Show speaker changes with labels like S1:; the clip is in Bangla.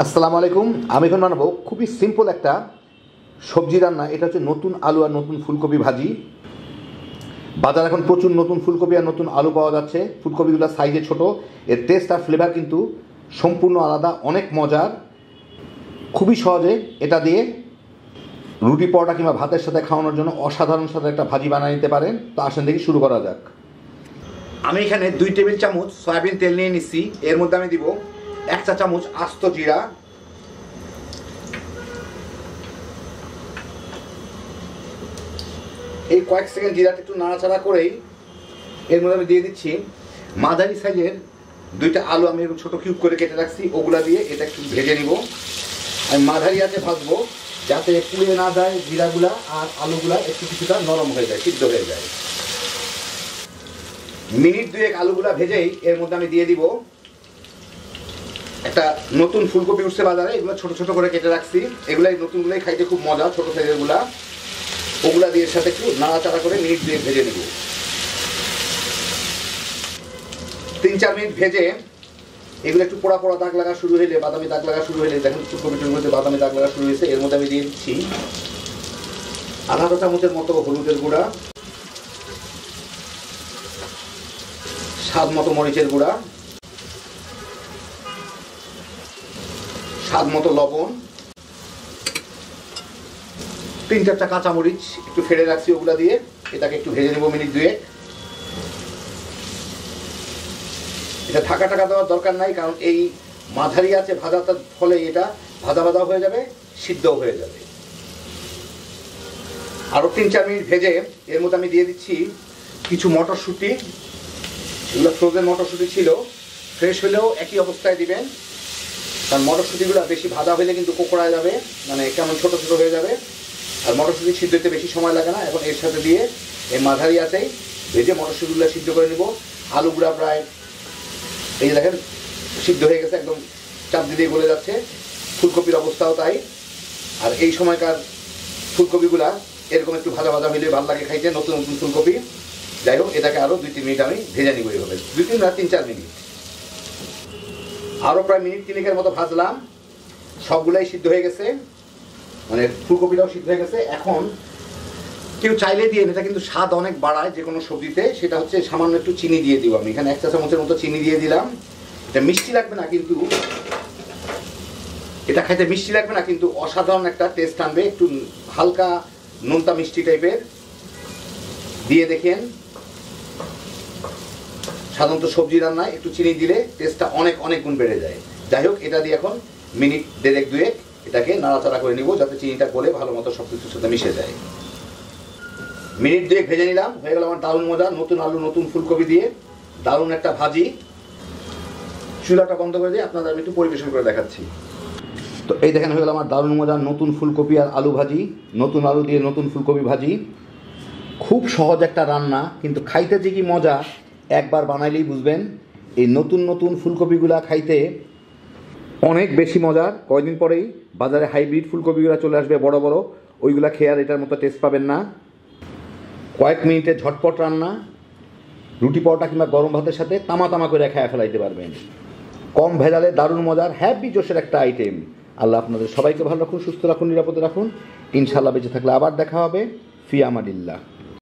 S1: আসসালামু আলাইকুম। আমি এখন বানাবো খুবই সিম্পল একটা সবজি রান্না। এটা হচ্ছে নতুন আলু আর নতুন ফুলকপি ভাজি। বাজার এখন প্রচুর নতুন ফুলকপি আর নতুন আলু পাওয়া যাচ্ছে। ফুলকপিগুলো সাইজে ছোট, এর টেস্ট আর ফ্লেভার কিন্তু সম্পূর্ণ আলাদা, অনেক মজার। খুবই সহজে এটা দিয়ে রুটি পরোটা কিংবা ভাতের সাথে খাওয়ানোর জন্য অসাধারণ সাথে একটা ভাজি বানিয়ে নিতে পারেন। তো আসেন দেখি শুরু করা যাক। আমি এখানে 2 টেবিল চামচ সয়াবিন তেল নিয়ে নিচ্ছি। এর মধ্যে আমি দিব 1 চা চামচ আস্ত জিরা, এই কয়েক সেকেন্ড জিরাটা একটু নাড়াচাড়া করেই এর মধ্যে আমি দিয়ে দিচ্ছি মাঝারি সাইজের 2টা আলু। আমি ছোট কিউব করে কেটে রাখছি, ওগুলা দিয়ে এটা একটু ভেজে নিব। আমি মাঝারি আঁচে ভাজবো যাতে পুড়ে না যায় জিরাগুলা আর আলুগুলা একটু কিছুটা নরম হয়ে যায়, সিদ্ধ হয়ে যায়। মিনিট 2 আলুগুলা ভেজেই এর মধ্যে আমি দিয়ে দিব একটা নতুন ফুলকপি উঠছে বাজারে, এগুলো ছোট ছোট করে কেটে রাখছি। এগুলাই নতুনগুলোই খাইতে খুব মজা, ছোট সাইজের গুলা। ওগুলা দিয়ে সাথে একটু নাড়াচাড়া করে মিনিট 2 ভেজে নেব। 3-4 মিনিট ভেজে এগুলো একটু পোড়া পোড়া দাগ লাগা শুরু হইলে, বাদামি দাগ লাগা শুরু হইলে, দেখেন ফুলকপিটির মধ্যে বাদামি দাগ লাগা শুরু হয়েছে। এর মধ্যে আমি দিয়ে দিচ্ছি আধা চামচের মতো হলুদের গুঁড়া, স্বাদ মতো মরিচের গুঁড়া, স্বাদ মতো লবণ, 3-4টা কাঁচামরিচ একটু ফেলে রাখছি, ওগুলা দিয়ে এটাকে একটু ভেজে নেব মিনিট 2। এটা ঢাকা টাকা দেওয়ার দরকার নাই, কারণ এই মাঝারি আছে ভাজাটার ফলে এটা ভাজা ভাজা হয়ে যাবে, সিদ্ধও হয়ে যাবে। আরও 3-4 মিনিট ভেজে এর মধ্যে আমি দিয়ে দিচ্ছি কিছু মটরশুঁটি। এগুলো ফ্রোজেন মটরশুঁটি ছিল, ফ্রেশ হলেও একই অবস্থায় দিবেন, কারণ মটরশুঁটিগুলো বেশি ভাজা হলে কিন্তু কোকড়ায় যাবে, মানে কেমন ছোট ছোট হয়ে যাবে। আর মটরশুঁটি সিদ্ধ হতে বেশি সময় লাগে না। এখন এর সাথে দিয়ে এই মাঝারি আছেই ভেজে মটরশুঁটিগুলো সিদ্ধ করে নেব। আলুগুলা প্রায় এই যে দেখেন সিদ্ধ হয়ে গেছে, একদম চাপ দিয়ে গলে যাচ্ছে। ফুলকপির অবস্থাও তাই। আর এই সময়কার ফুলকপিগুলা এরকম একটু ভাজা ভাজা হইলে ভালো লাগে খাইতে, নতুন নতুন ফুলকপি। যাই হোক, এটাকে আরও 2-3 মিনিট আমি ভেজে নিব। এইভাবে 2-3 না 3-4 মিনিট, আরও প্রায় মিনিট 3-এর মতো ভাজলাম। সবগুলাই সিদ্ধ হয়ে গেছে, মানে ফুলকপিটাও সিদ্ধ হয়ে গেছে। এখন কেউ চাইলে দিয়ে, এটা কিন্তু স্বাদ অনেক বাড়ায় যে কোনো সবজিতে, সেটা হচ্ছে সামান্য একটু চিনি দিয়ে দিব। আমি এখানে 1 চা চামচের মতো চিনি দিয়ে দিলাম। এটা মিষ্টি লাগবে না, কিন্তু এটা খাইতে মিষ্টি লাগবে না, কিন্তু অসাধারণ একটা টেস্ট আনবে। একটু হালকা নোনতা মিষ্টি টাইপের দিয়ে দেখেন। সাধারণত সবজি রান্নায় একটু চিনি দিলে টেস্টটা অনেক অনেক গুণ বেড়ে যায়। যাই হোক, এটা দিয়ে এখন মিনিট 1.5-2 এটাকে নাড়াচাড়া করে নিব, যাতে চিনিটা গলে ভালো মতো সব কিছুর সাথে মিশে যায়। মিনিট 2 ভেজে নিলাম, হয়ে গেল আমার দারুণ মজা নতুন আলু নতুন ফুলকপি দিয়ে দারুণ একটা ভাজি। চুলাটা বন্ধ করে দিয়ে আপনাদের আমি একটু পরিবেশন করে দেখাচ্ছি। তো এই দেখেন, হয়ে গেল আমার দারুণ মজা নতুন ফুলকপি আর আলু ভাজি, নতুন আলু দিয়ে নতুন ফুলকপি ভাজি। খুব সহজ একটা রান্না, কিন্তু খাইতে যে কি মজা একবার বানাইলেই বুঝবেন। এই নতুন নতুন ফুলকপিগুলা খাইতে অনেক বেশি মজার। কয়দিন পরেই বাজারে হাইব্রিড ফুলকপিগুলো চলে আসবে বড় বড়, ওইগুলা খেয়ে আর এটার মতো টেস্ট পাবেন না। কয়েক মিনিটে ঝটপট রান্না, রুটি পরোটা কিংবা গরম ভাতের সাথে তামা তামা করে খেয়ে ফেলাইতে পারবেন। কম ভেজালে দারুণ মজার হ্যাপি জোশের একটা আইটেম। আল্লাহ আপনাদের সবাইকে ভালো রাখুন, সুস্থ রাখুন, নিরাপদে রাখুন। ইনশাআল্লাহ বেঁচে থাকলে আবার দেখা হবে। ফি আমানিল্লাহ।